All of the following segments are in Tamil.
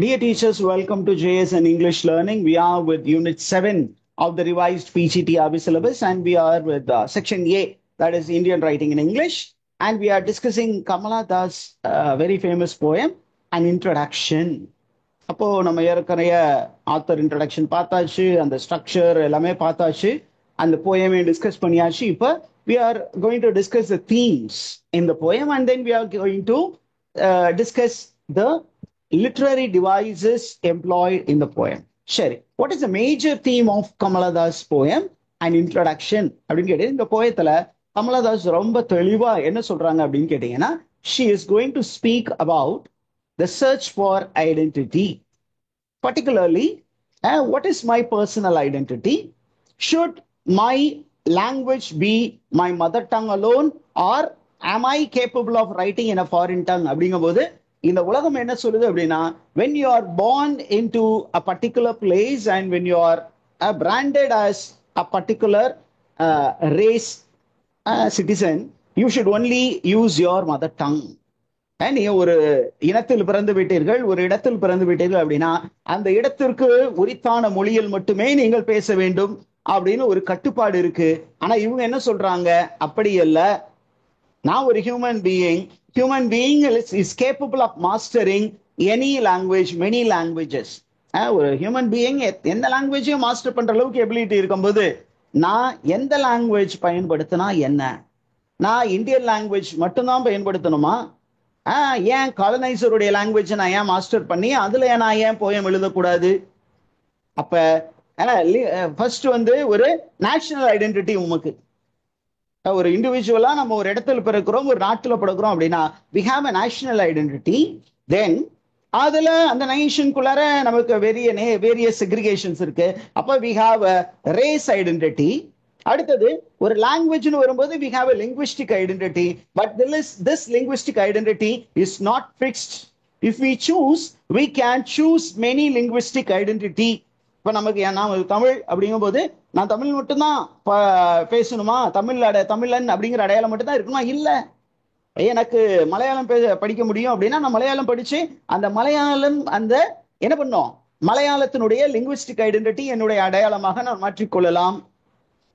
Dear teachers, welcome to JS and English Learning. We are with Unit 7 of the revised PGTRB syllabus, and we are with Section A, that is Indian Writing in English. And we are discussing Kamala Das' very famous poem, An Introduction. அப்போ நம்ம ஏற்கனவே ஆத்தர் இன்ட்ரடக்ஷன் பார்த்தாச்சு, அந்த ஸ்ட்ரக்சர் எல்லாமே பார்த்தாச்சு, அந்த போயமே டிஸ்கஸ் பண்ணியாச்சு. இப்போ we are going to discuss the themes in the poem, and then we are going to discuss the literary devices employed in the poem. சரி, what is the major theme of Kamaladas poem and introduction அப்படின்னு கேட்டீங்க. இந்த போயத்துல கமலதாஸ் ரொம்ப தெளிவா என்ன சொல்றாங்க அப்படின்னு கேட்டீங்கன்னா, she is going to speak about the search for identity. Particularly, what is my personal identity? Should my language be my mother tongue alone, or am I capable of writing in a foreign tongue? அப்படிங்கும்போது இந்த உலகம் என்ன சொல்லுது அப்படின்னா, when you are born into a particular place and when you are branded as a particular race citizen, you should only use your mother tongue. நீ ஒரு இனத்தில் பிறந்து விட்டீர்கள், ஒரு இடத்தில் பிறந்து விட்டீர்கள் அப்படின்னா அந்த இடத்திற்கு உரித்தான மொழியில் மட்டுமே நீங்கள் பேச வேண்டும் அப்படின்னு ஒரு கட்டுப்பாடு இருக்கு. ஆனா இவங்க என்ன சொல்றாங்க, அப்படி அல்ல. நான் ஒரு human being is capable of mastering any language, many languages. ஒரு ஹியூமன் பீயிங் எந்த லாங்குவேஜையும் மாஸ்டர் பண்ற அளவுக்கு எபிலிட்டி இருக்கும்போது நான் எந்த லாங்குவேஜ் பயன்படுத்தினா என்ன? நான் இந்தியன் லாங்குவேஜ் மட்டும்தான் பயன்படுத்தணுமா? ஏன் காலனைசருடைய லாங்குவேஜ் நான் ஏன் மாஸ்டர் பண்ணி அதுல நான் ஏன் போயம் எழுதக்கூடாது? அப்ப ஃபர்ஸ்ட் ஒரு நேஷனல் ஐடென்டிட்டி உமக்கு. ஒரு இண்டிவிஜுவலா நம்ம ஒரு இடத்துல பிறக்கிறோம், ஒரு நாட்டுல பிறக்கிறோம் அப்படின்னா we have a national identity. Then அதுல அந்த நேஷனுக்குள்ளார நமக்கு வேரியஸ் செக்ரிகேஷன்ஸ் இருக்கு. அப்ப we have a race identity. அடுத்தது ஒரு லாங்குவேஜ்னு வரும்போது we have a linguistic identity, but this linguistic identity is not fixed. If we choose, we can choose many linguistic identity. இப்ப நமக்கு நான் தமிழ் அப்படிங்கும்போது நான் தமிழ் மட்டும்தான் பேசணுமா, தமிழன் அப்படிங்கிற அடையாளம் மட்டும்தான் இருக்குமா? இல்ல, எனக்கு மலையாளம் படிக்க முடியும் அப்படின்னா நான் மலையாளம் படிச்சு அந்த மலையாளம் அந்த என்ன பண்ணோம், மலையாளத்தினுடைய லிங்குவிஸ்டிக் ஐடென்டிட்டி என்னுடைய அடையாளமாக நான் மாற்றிக்கொள்ளலாம்.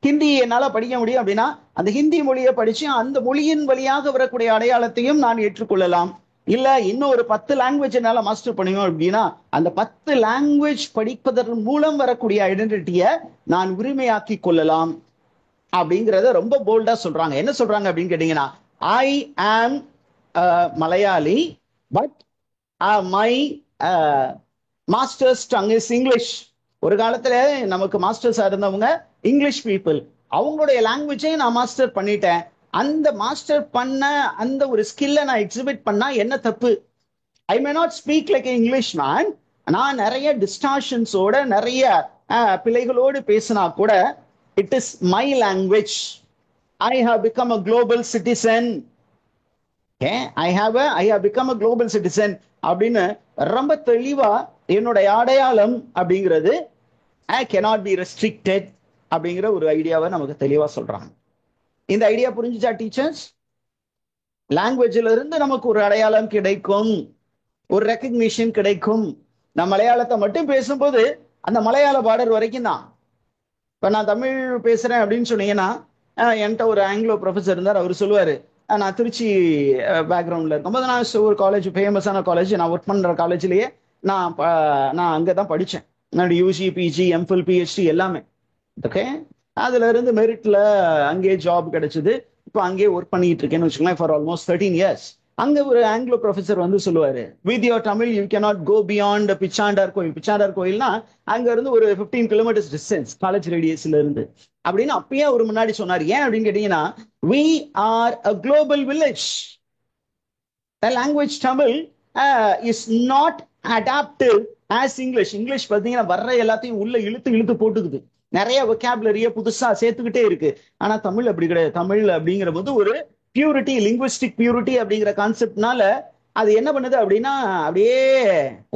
ஹிந்தி என்னால படிக்க முடியும் அப்படின்னா அந்த ஹிந்தி மொழியை படிச்சு அந்த மொழியின் வழியாக வரக்கூடிய அடையாளத்தையும் நான் ஏற்றுக்கொள்ளலாம். இல்ல இன்னும் ஒரு 10 லாங்குவேஜ் என்னால மாஸ்டர் பண்ணுவோம் அப்படின்னா அந்த 10 லாங்குவேஜ் படிப்பதன் மூலம் வரக்கூடிய ஐடென்டிட்டியை நான் உரிமையாக்கி கொள்ளலாம் அப்படிங்கறத ரொம்ப போல்டா சொல்றாங்க. என்ன சொல்றாங்க அப்படின்னு கேட்டீங்கன்னா, ஐ ஆம் Malayali, but my masters tongue is English. ஒரு காலத்துல நமக்கு மாஸ்டர்ஸா இருந்தவங்க இங்கிலீஷ் பீப்புள், அவங்களுடைய லாங்குவேஜை நான் மாஸ்டர் பண்ணிட்டேன். அந்த மாஸ்டர் பண்ண அந்த ஒரு ஸ்கில்லை நான் எக்ஸிபிட் பண்ணா என்ன தப்பு? I may not speak like English man. நான் நிறைய டிஸ்டார்ஷன்ஸோட நிறைய பிழைகளோடு பேசினா கூட it is my language. I have become a global citizen. I have become a global citizen அப்படின்னு ரொம்ப தெளிவா என்னுடைய அடையாளம் அப்படிங்கிறது ஐ cannot be restricted அப்படிங்கிற ஒரு ஐடியாவை நமக்கு தெளிவா சொல்றாங்க. இந்த ஐடியா புரிஞ்சுச்சா டீச்சர்ஸ்? லாங்குவேஜ்ல இருந்து நமக்கு ஒரு அடையாளம் கிடைக்கும், ஒரு ரெக்கக்னிஷன் கிடைக்கும். நான் மலையாளத்தை மட்டும் பேசும்போது அந்த மலையாள பார்டர் வரைக்கும் தான். இப்ப நான் தமிழ் பேசுறேன் அப்படின்னு சொன்னீங்கன்னா, என்கிட்ட ஒரு ஆங்கிலோ ப்ரொஃபஸர் இருந்தார். அவர் சொல்லுவாரு, நான் திருச்சி பேக்ரவுண்ட்ல இருக்கும்போது நான் ஒரு காலேஜ், ஃபேமஸான காலேஜ், நான் ஒர்க் பண்ற காலேஜ்லயே நான் அங்கதான் படிச்சேன். யூஜி, பிஜி, எம்ஃபில், பிஹெச்டி எல்லாமே. ஓகே, அதுல இருந்து மெரிட்ல அங்கேயே ஜாப் கிடைச்சது. இப்போ அங்கேயே ஒர்க் பண்ணிட்டு இருக்கேன்னு வச்சுக்கோங்களேன் ஃபார் ஆல்மோஸ்ட் 13 years. அங்க ஒரு ஆங்கிலோ ப்ரொஃபஸர் சொல்லுவாரு, with your Tamil you cannot go beyond Pichandar Kovil. Pichandar கோயில்னா அங்க இருந்து ஒரு 15 kilometers டிஸ்டன்ஸ் காலேஜ் ரேடியஸ்ல இருந்து அப்படின்னு அப்பயே அவர் முன்னாடி சொன்னார். ஏன் அப்படின்னு கேட்டீங்கன்னா, we are a global village. The language Tamil is not adaptive as English. English பார்த்தீங்கன்னா வர்ற எல்லாத்தையும் உள்ள இழுத்து போட்டுக்குது, நிறைய vocabulary புதுசா சேர்த்துக்கிட்டே இருக்கு. ஆனா தமிழ் அப்படி கிடையாது. தமிழ் அப்படிங்கிற போது ஒரு பியூரிட்டி, லிங்குவிஸ்டிக் பியூரிட்டி அப்படிங்கிற கான்செப்ட்னால அது என்ன பண்ணுது அப்படின்னா அப்படியே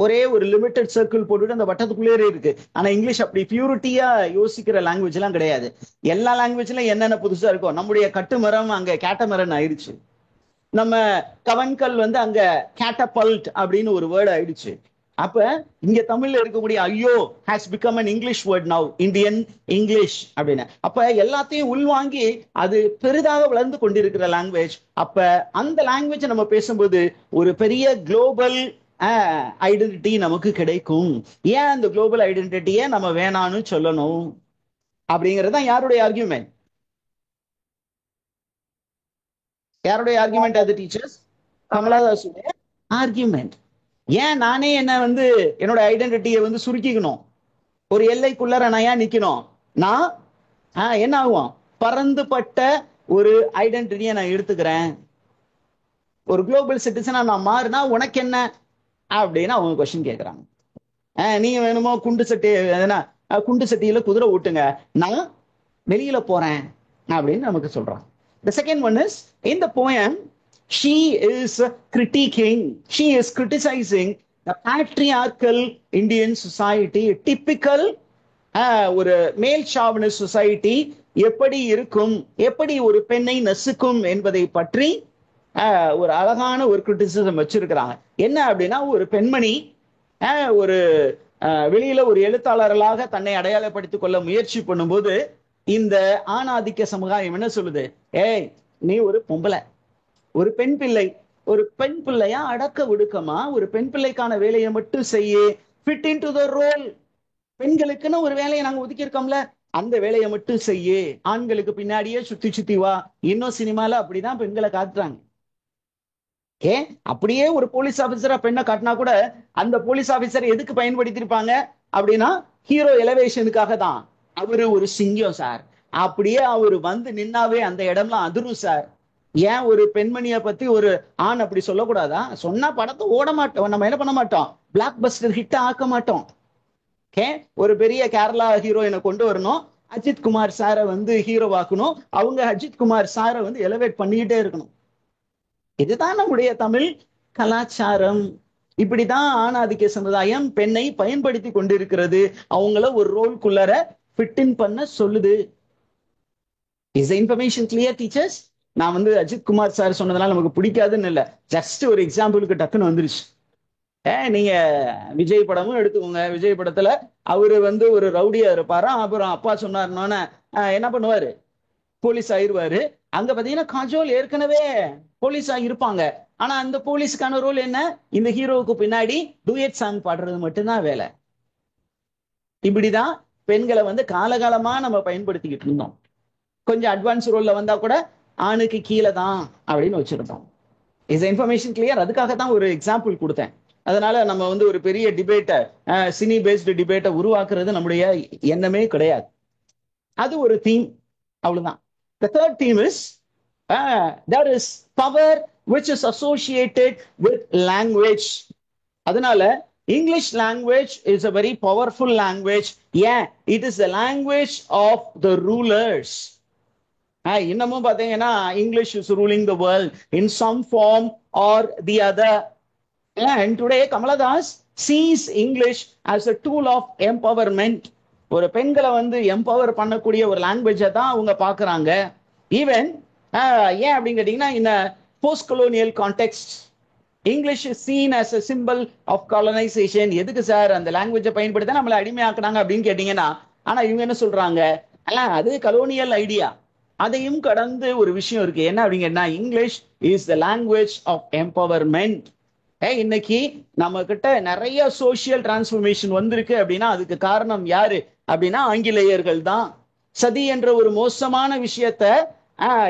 ஒரே ஒரு லிமிட்டட் சர்க்கிள் போட்டுட்டு அந்த வட்டத்துக்குள்ளே இருக்கு. ஆனா இங்கிலீஷ் அப்படி பியூரிட்டியா யோசிக்கிற லாங்குவேஜ் எல்லாம் கிடையாது. எல்லா லாங்குவேஜ்லயும் என்னென்ன புதுசா இருக்கும். நம்முடைய கட்டுமரம் அங்க கேட்டமரன் ஆயிடுச்சு. நம்ம கவன்கல் அங்க கேட்டபல்ட் அப்படின்னு ஒரு வேர்டு ஆயிடுச்சு. அப்ப இங்க தமிழ்ல இருக்கக்கூடிய ஐயோ has become an English word now, Indian English அப்படின்னு. அப்ப எல்லாத்தையும் உள்வாங்கி அது பெரிதாக வளர்ந்து கொண்டிருக்கிற லாங்குவேஜ். அப்ப அந்த லாங்குவேஜ் நம்ம பேசும்போது ஒரு பெரிய குளோபல் ஐடென்டிட்டி நமக்கு கிடைக்கும். ஏன் அந்த குளோபல் ஐடென்டிட்டியை நம்ம வேணான்னு சொல்லணும் அப்படிங்கிறது தான் யாருடைய ஆர்கியூமெண்ட்? யாருடைய ஆர்கியூமெண்ட் அது டீச்சர்ஸ்? கமலாதாசுடைய ஆர்கியூமெண்ட். ஏன் நானே என்ன வந்து என்னோட ஐடென்டிட்டியை வந்து சுருக்கிக்கணும்? ஒரு எல்லைக்குள்ளார நான் ஏன் நிக்கணும்? நான் என்ன ஆகும்? பறந்துபட்ட ஒரு ஐடென்டிட்டியை நான் எடுத்துக்கிறேன். ஒரு குளோபல் சிட்டிசனா நான் மாறினா உனக்கு என்ன அப்படின்னு அவங்க கொஸ்டின் கேட்கறாங்க. நீங்க வேணுமோ குண்டு சட்டி குண்டு சட்டியில குதிரை ஓட்டுங்க, நான் வெளியில போறேன் அப்படின்னு நமக்கு சொல்றாங்க. The second one is in the poem she is critiquing, she is criticizing the patriarchal Indian society, typical ஒரு மேல் ஷாவனிஸ்ட் சொசைட்டி எப்படி இருக்கும், எப்படி ஒரு பெண்ணை நசுக்கும் என்பதை பற்றி ஒரு அழகான ஒரு கிரிட்டிசிசம் வச்சிருக்கிறாங்க. என்ன அப்படின்னா, ஒரு பெண்மணி ஒரு வெளியில ஒரு எழுத்தாளர்களாக தன்னை அடையாளப்படுத்திக் கொள்ள முயற்சி பண்ணும்போது இந்த ஆணாதிக்க சமுதாயம் என்ன சொல்லுது? ஏய், நீ ஒரு பொம்பளை, ஒரு பெண் பிள்ளை, ஒரு பெண் பிள்ளையா அடக்க ஒடுக்கமா ஒரு பெண் பிள்ளைக்கான வேலையை மட்டும் செய்ய, fit in to the role. பெண்களுக்குன்னு ஒரு வேலையை நாங்க ஒதுக்கி இருக்கோம்ல, அந்த வேலையை மட்டும் செய்ய, ஆண்களுக்கு பின்னாடியே சுத்தி சுத்தி வா. இன்னும் சினிமால அப்படிதான் பெண்களை காட்டுறாங்க. அப்படியே ஒரு போலீஸ் ஆபீசரா பெண்ணை காட்டினா கூட அந்த போலீஸ் ஆபீசர் எதுக்கு பயன்படுத்திருப்பாங்க அப்படின்னா ஹீரோ எலவேஷனுக்காக தான். அவரு ஒரு சிங்கம் சார், அப்படியே அவரு வந்து நின்னாவே அந்த இடம்லாம் அதிரும் சார். ஏன் ஒரு பெண்மணியை பத்தி ஒரு ஆண் அப்படி சொல்லக்கூடாதா? சொன்னா படத்தை ஓட மாட்டோம், நம்ம என்ன பண்ண மாட்டோம், பிளாக் பஸ்டர் ஹிட் ஆக்க மாட்டோம். ஒரு பெரிய கேரளா ஹீரோயினை கொண்டு வரணும், அஜித் குமார் சாரை வந்து ஹீரோவாக்கணும், அவங்க அஜித் குமார் சாரை வந்து எலவேட் பண்ணிக்கிட்டே இருக்கணும். இதுதான் நம்முடைய தமிழ் கலாச்சாரம். இப்படிதான் ஆணாதிக்க சமுதாயம் பெண்ணை பயன்படுத்தி கொண்டிருக்கிறது, அவங்கள ஒரு ரோல்குள்ளார ஃபிட் இன் பண்ண சொல்லுது. Is information clear teachers? நான் வந்து அஜித் குமார் சார் சொன்னதுனால நமக்கு பிடிக்காதுன்னு இல்லை, ஜஸ்ட் ஒரு எக்ஸாம்பிளுக்கு டக்குன்னு வந்துருச்சு. நீங்க விஜய் படமும் எடுத்துக்கோங்க. விஜய் படத்துல அவரு வந்து ஒரு ரவுடியா இருப்பாராம், அப்புறம் அப்பா சொன்னாருன்னு என்ன பண்ணுவாரு, போலீஸ் ஆயிருவாரு. அங்க பாத்தீங்கன்னா காஜோல் ஏற்கனவே போலீஸா இருப்பாங்க, ஆனா அந்த போலீஸுக்கான ரோல் என்ன, இந்த ஹீரோவுக்கு பின்னாடி டூயட் சாங் பாடுறது மட்டும்தான் வேலை. இப்படிதான் பெண்களை வந்து காலகாலமா நம்ம பயன்படுத்திக்கிட்டு இருந்தோம். கொஞ்சம் அட்வான்ஸ் ரோல்ல வந்தா கூட ஆணுக்கு கீழே தான் அப்படின்னு வச்சிருந்தோம். Is information clear? அதுக்காக தான் ஒரு எக்ஸாம்பிள் கொடுத்தேன். அதனால நம்ம வந்து ஒரு பெரிய டிபேட்டை, சினி பேஸ்டு டிபேட்டை உருவாக்குறது நம்முடைய எண்ணமே கிடையாது. அது ஒரு தீம், அவ்வளவுதான். The third theme is there is power which is associated with language. அதனால English language is a very powerful language. Yeah, it is the language of the rulers. இன்னமும் பாத்தீங்கன்னா English is ruling the world in some form or the other. And today Kamaladas sees English as a tool of empowerment. ஒரு பெண்களை வந்து எம்பவர் பண்ணக்கூடிய ஒரு லாங்குவேஜை தான் அவங்க பாக்குறாங்க. ஈவன் ஏன் அப்படின்னு கேட்டீங்கன்னா, இந்த post colonial context English is scene as a symbol of colonization. எதுக்கு சார் அந்த லாங்குவேஜை பயன்படுத்த நம்மளை அடிமையாக்குனாங்க அப்படின்னு கேட்டீங்கன்னா, ஆனா இவங்க என்ன சொல்றாங்க, அது கலோனியல் ஐடியா. அதையும் கடந்து ஒரு விஷயம் இருக்கு. என்ன அப்படிங்கன்னா, English is the language of empowerment. இன்னைக்கு நம்ம கிட்ட நிறைய சோசியல் டிரான்ஸ்பர்மேஷன் வந்திருக்கு அப்படின்னா அதுக்கு காரணம் யாரு அப்படின்னா ஆங்கிலேயர்கள் தான். சதி என்ற ஒரு மோசமான விஷயத்த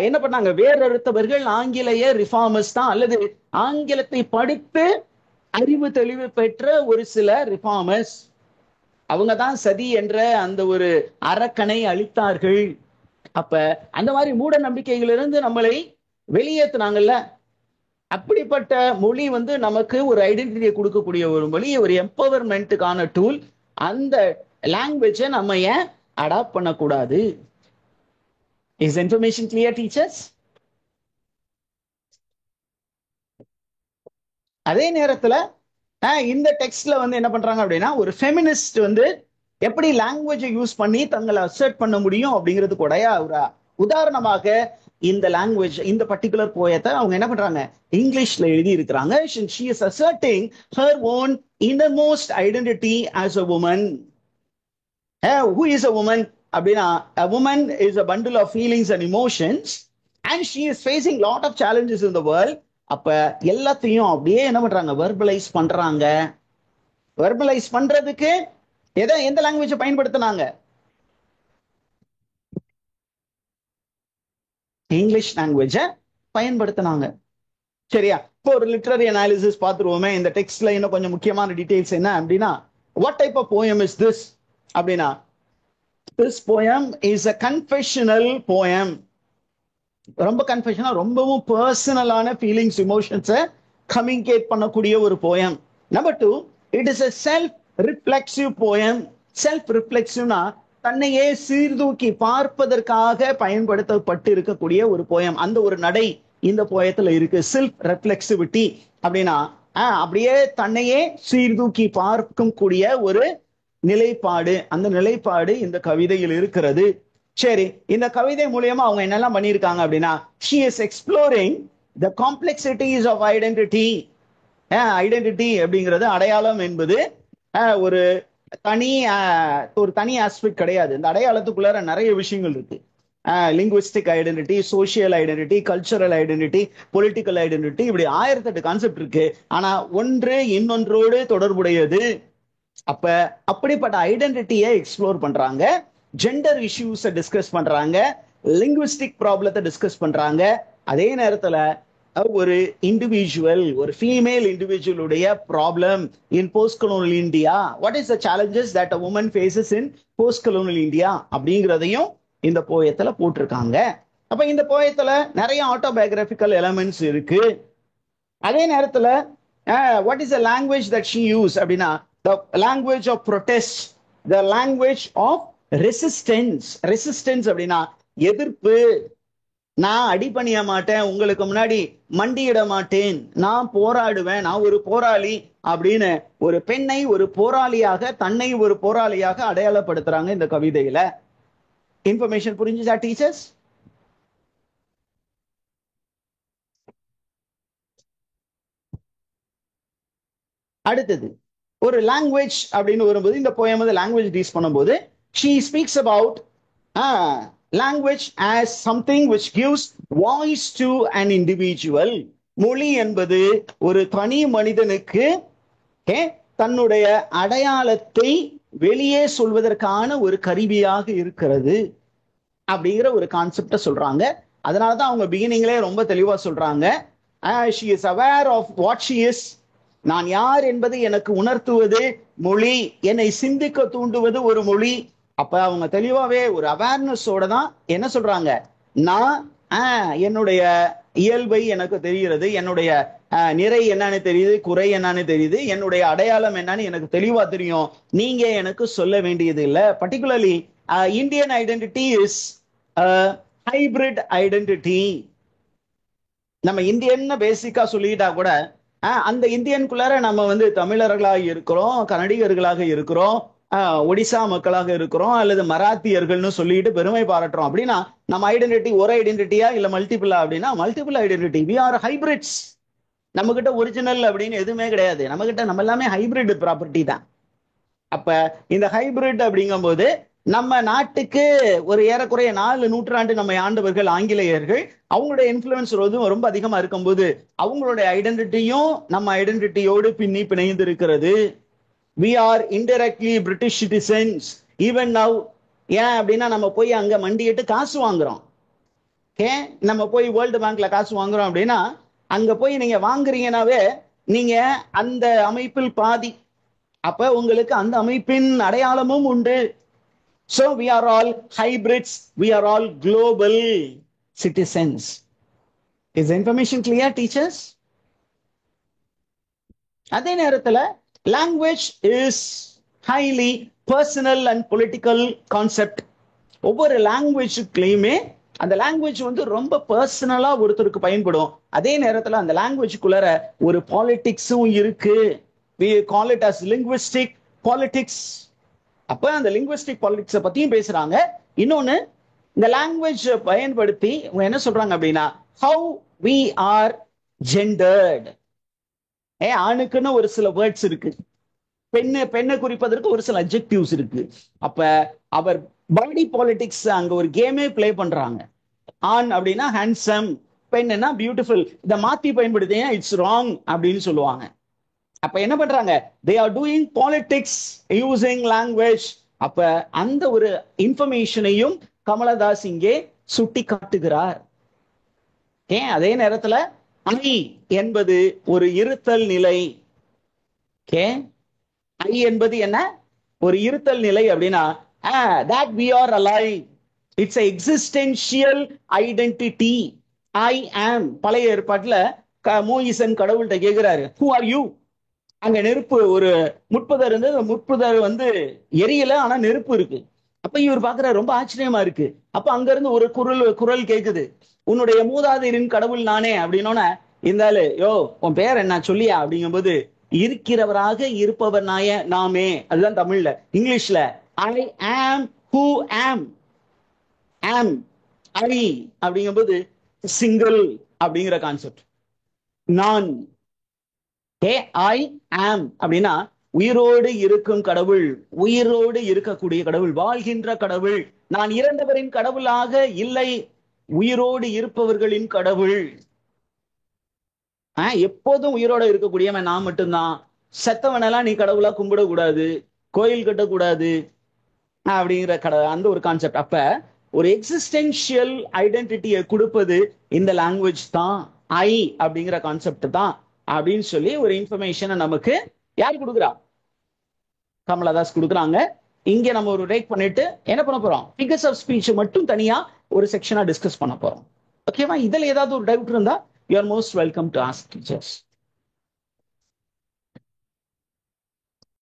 என்ன பண்ணாங்க, வேறறுத்தவர்கள் ஆங்கிலேய ரிஃபார்மர்ஸ் தான், அல்லது ஆங்கிலத்தை படித்து அறிவு தெளிவு பெற்ற ஒரு சில ரிஃபார்மர்ஸ். அவங்க தான் சதி என்ற அந்த ஒரு அரக்கனை அளித்தார்கள். அப்ப அந்த மாதிரி மூட நம்பிக்கைகளிலிருந்து நம்மளை வெளியேற்றினாங்கல்ல. அப்படிப்பட்ட மொழி வந்து நமக்கு ஒரு ஐடென்டிட்டியை கொடுக்கக்கூடிய ஒரு மொழி, ஒரு எம்பவர்மெண்ட்டுக்கான டூல். அந்த லாங்குவேஜை நம்ம ஏன் அடாப்ட் பண்ணக்கூடாது? Is information clear teachers? அதே நேரத்துல இந்த டெக்ஸ்ட்ல வந்து என்ன பண்றாங்க அப்படின்னா, ஒரு ஃபெமினிஸ்ட் வந்து எப்படி லாங்குவேஜை யூஸ் பண்ணி தங்களை அசர்ட் பண்ண முடியும் அப்படிங்கிறதுக்கு உடைய ஒரு உதாரணமாக இந்த லாங்குவேஜ் இந்த பர்டிகுலர் போயத்தை அவங்க என்ன பண்றாங்க இங்கிலீஷ்ல எழுதி இருக்கிறாங்க. she is asserting her own innermost identity as a woman. Who is a woman அப்படின்னா a woman is a bundle of feelings and emotions and she is facing lot of challenges in the world. அப்ப எல்லாத்தையும் அப்படியே என்ன பண்றாங்க வெர்பலைஸ் பண்றாங்க. வெர்பலைஸ் பண்றதுக்கு எந்த லாங்குவேஜை பயன்படுத்தினாங்க இங்கிலீஷ் லாங்குவேஜை பயன்படுத்தினாங்க. சரியா? இப்போ ஒரு லிட்டரரி அனாலிசிஸ் பார்த்துருவோமே. இந்த டெக்ஸ்ட்ல இன்னும் கொஞ்சம் முக்கியமான டீடைல்ஸ் என்ன அப்படின்னா what type of poem is this அப்படின்னா this poem is a confessional poem. ரொம்ப கன்ஃபெஷனா ரொம்பவும் பர்சனலான ஃபீலிங்ஸ் இமோஷன்ஸை கம்யூனிகேட் பண்ணக்கூடிய ஒரு poem. Number 2, it is a self reflexive poem. Self ரிஃப்ளெக்சிவ்னா தன்னையே சீர்தூக்கி பார்ப்பதற்காக பயன்படுத்தப்பட்டு இருக்கக்கூடிய ஒரு போயம். அந்த ஒரு நடை இந்த போயத்துல இருக்கு. செல்ஃப் ரெஃப்ளெக்சிவிட்டி அப்படின்னா அப்படியே தன்னையே சீர்தூக்கி பார்க்கும் கூடிய ஒரு நிலைப்பாடு. அந்த நிலைப்பாடு இந்த கவிதையில் இருக்கிறது. சரி, இந்த கவிதை மூலியமா அவங்க என்னெல்லாம் பண்ணியிருக்காங்க அப்படின்னா she is exploring the complexities of identity. Identity அப்படிங்கிறது அடையாளம் என்பது ஒரு தனி ஆஸ்பெக்ட் கிடையாது. இந்த அடையாளத்துக்குள்ளார நிறைய விஷயங்கள் இருக்கு. Linguistic identity, social identity, cultural identity, political identity, இப்படி 1008 கான்செப்ட் இருக்கு. ஆனா ஒன்று இன்னொன்றோடு தொடர்புடையது. அப்ப அப்படிப்பட்ட ஐடென்டிட்டியை எக்ஸ்ப்ளோர் பண்றாங்க. ஜெண்டர் இஷ்யூஸை டிஸ்கஸ் பண்றாங்க. லிங்குவிஸ்டிக் ப்ராப்ளத்தை டிஸ்கஸ் பண்றாங்க. அதே நேரத்துல ஒரு இண்டிவிஜுவல், ஒரு ஃபீமேல் இண்டிவிஜுவலுடைய problem in post colonial India, what is the challenges that a woman faces in post colonial India அப்படிங்கிறதையும் இந்த போயத்துல போட்டிருக்காங்க. அப்ப இந்த போயத்துல நிறைய ஆட்டோபயோகிராபிக்கல் எலமெண்ட்ஸ் இருக்கு. அதே நேரத்துல what is the language that she use அப்படின்னா the language of protest, the language of resistance. Resistance அப்படின்னா எதிர்ப்பு. நான் அடிபணிய மாட்டேன், உங்களுக்கு முன்னாடி மண்டியிட மாட்டேன், நான் போராடுவேன், நான் ஒரு போராளி அப்படின்னு ஒரு பெண்ணை ஒரு போராளியாக, தன்னை ஒரு போராளியாக அடையாளப்படுத்துறாங்க இந்த கவிதையில. இன்ஃபர்மேஷன் புரிஞ்சுச்சா டீச்சர்ஸ்? அடுத்தது ஒரு லாங்குவேஜ் அப்படின்னு வரும்போது இந்த போயம் வந்து லாங்குவேஜ் டீஸ் பண்ணும்போது she speaks about language as something which gives voice to an individual. மொழி என்பது ஒரு தனி மனிதனுக்கு தன்னுடைய அடையாளத்தை வெளியே சொல்வதற்கான ஒரு கருவியாக இருக்கிறது அப்படிங்கிற ஒரு கான்செப்டை சொல்றாங்க. அதனாலதான் அவங்க பிகினிங்லே ரொம்ப தெளிவா சொல்றாங்க she is aware of what she is. நான் யார் என்பதை எனக்கு உணர்த்துவது மொழி, என்னை சிந்திக்க தூண்டுவது ஒரு மொழி. அப்ப அவங்க தெளிவாவே ஒரு அவேர்னஸோட தான் என்ன சொல்றாங்க, நான் என்னுடைய இயல்பை எனக்கு தெரிகிறது, என்னுடைய நிறை என்னன்னு தெரியுது, குறை என்னன்னு தெரியுது, என்னுடைய அடையாளம் என்னன்னு எனக்கு தெளிவா தெரியும், நீங்க எனக்கு சொல்ல வேண்டியது இல்லை. Particularly Indian identity is hybrid identity. நம்ம இந்தியன் பேசிக்கா சொல்லிட்டா கூட அந்த இந்தியனுக்குள்ளார நம்ம வந்து தமிழர்களாக இருக்கிறோம், கன்னடிகர்களாக இருக்கிறோம், ஒடிசா மக்களாக இருக்கிறோம், அல்லது மராத்தியர்கள்னு சொல்லிட்டு பெருமை பாராட்டுறோம். அப்படின்னா நம்ம ஐடென்டிட்டி ஒரு ஐடென்டிட்டியா இல்ல மல்டிபிளா அப்படின்னா multiple identity. We are hybrids. நம்ம கிட்ட ஒரிஜினல் அப்படின்னு எதுவுமே கிடையாது. நம்ம கிட்ட நம்ம எல்லாமே ஹைபிரிட் ப்ராப்பர்ட்டி தான். அப்ப இந்த ஹைபிரிட் அப்படிங்கும் போது நம்ம நாட்டுக்கு ஒரு ஏறக்குறைய 4 நூற்றாண்டு நம்ம ஆண்டவர்கள் ஆங்கிலேயர்கள், அவங்களுடைய இன்ஃப்ளூயன்ஸ் ரொம்ப அதிகமா இருக்கும்போது அவங்களுடைய ஐடென்டிட்டியும் நம்ம ஐடென்டிட்டியோடு பின்னி பிணைந்து இருக்கிறது. we are indirectly British citizens even now. ஏன் அப்படின்னா நம்ம போய் அங்க மண்டிட்டு காசு வாங்குறோம். நம்ம போய் வேர்ல்டு பேங்க்ல காசு வாங்குறோம் அப்படின்னா அங்க போய் நீங்க வாங்குறீங்கன்னாவே நீங்க அந்த அமைப்பில் பாதி. அப்ப உங்களுக்கு அந்த அமைப்பின் அடையாளமும் உண்டு. So we are all hybrids, we are all global citizens. Is the information clear, teachers? அதே நேரத்துல language is highly personal and political concept. ஒவ்வொரு லாங்குவேஜுக்குலையுமே அந்த லாங்குவேஜ் வந்து ரொம்ப பர்சனலா ஒருத்தருக்கு பயன்படும். அதே நேரத்துல அந்த லாங்குவேஜுக்குள்ளார ஒரு பாலிடிக்ஸும் இருக்கு. we call it as linguistic politics. அப்ப அந்த லிங்குவிஸ்டிக் பாலிடிக்ஸை பத்தியும் பேசுறாங்க. இன்னொன்னு இந்த லாங்குவேஜ் பயன்படுத்தி இவங்க என்ன சொல்றாங்க அப்படின்னா, ஹவு வி ஆர் ஜெண்டர்ட். ஆணுக்குன்னு ஒரு சில வேர்ட்ஸ் இருக்கு, பெண்ணை குறிப்பதற்கு ஒரு சில அட்ஜெக்டிவ்ஸ் இருக்கு. அப்ப அவர் பாடி பாலிடிக்ஸ் அங்க ஒரு கேமே பிளே பண்றாங்க. ஆண் அப்படின்னா ஹேண்ட்ஸம், பெண்ணுன்னா பியூட்டிஃபுல். இதை மாத்தி பயன்படுத்தினா இட்ஸ் ராங் அப்படின்னு சொல்லுவாங்க. அப்ப என்ன பண்றாங்க, they are doing politics using language. அப்ப அந்த ஒரு இன்ஃபர்மேஷனையும் கமலதாஸ் இங்கே சுட்டி காட்டுகிறார். அதே நேரத்துல ஐ என்பது ஒரு இருத்தல் நிலை. ஐ என்பது என்ன, ஒரு இருத்தல் நிலை அப்படின்னா, that we are alive, it's a existential identity. I am. பழைய ஏற்பாட்டுல மோயிசன் கடவுள்கிட்ட கேட்கிறாரு, who are you? அங்க நெருப்பு ஒரு முட்புதர் இருந்தது, முட்புதர் வந்து எரியல, ஆனா நெருப்பு இருக்கு. அப்ப இவர் பாக்குற ரொம்ப ஆச்சரியமா இருக்கு. அப்ப அங்க இருந்து ஒரு குரல் கேக்குது, உன்னுடைய மூதாதையரின் கடவுள் நானே அப்படின்னோட, இருந்தாலு யோ உன் பேர் என்ன சொல்லியா அப்படிங்கும்போது, இருக்கிறவராக இருப்பவர் நாமே. அதுதான் தமிழ்ல. இங்கிலீஷ்ல ஐ ஆம் ஹூ ஆம். ஆம் ஐ அப்படிங்கும்போது சிங்கிள் அப்படிங்கிற கான்செப்ட். நான் ஐ ஆம் அப்படின்னா உயிரோடு இருக்கும் கடவுள், உயிரோடு இருக்கக்கூடிய கடவுள், வாழ்கின்ற கடவுள். நான் இறந்தவரின் கடவுளாக இல்லை, உயிரோடு இருப்பவர்களின் கடவுள். எப்போதும் உயிரோட இருக்கக்கூடியவன் நான் மட்டும்தான். செத்தவனெல்லாம் நீ கடவுளா கும்பிடக்கூடாது, கோயில் கட்டக்கூடாது அப்படிங்கிற அந்த ஒரு கான்செப்ட். அப்ப ஒரு எக்ஸிஸ்டென்ஷியல் ஐடென்டிட்டியை கொடுப்பது இந்த லாங்குவேஜ் தான், ஐ அப்படிங்கிற கான்செப்ட் தான் அப்படின்னு சொல்லி ஒரு இன்ஃபர்மேஷனை நமக்கு யார் கொடுக்குறா, கமலதாஸ் கொடுக்குறாங்க. இங்க நம்ம ஒரு ரேக் பண்ணிட்டு என்ன பண்ண போறோம், ஃபிகர்ஸ் ஆஃப் ஸ்பீச் மட்டும் தனியா ஒரு செக்ஷனா டிஸ்கஸ் பண்ண போறோம். ஓகேவா? இதுல ஏதாவது ஒரு டவுட் இருந்தா you are most welcome to ask teachers.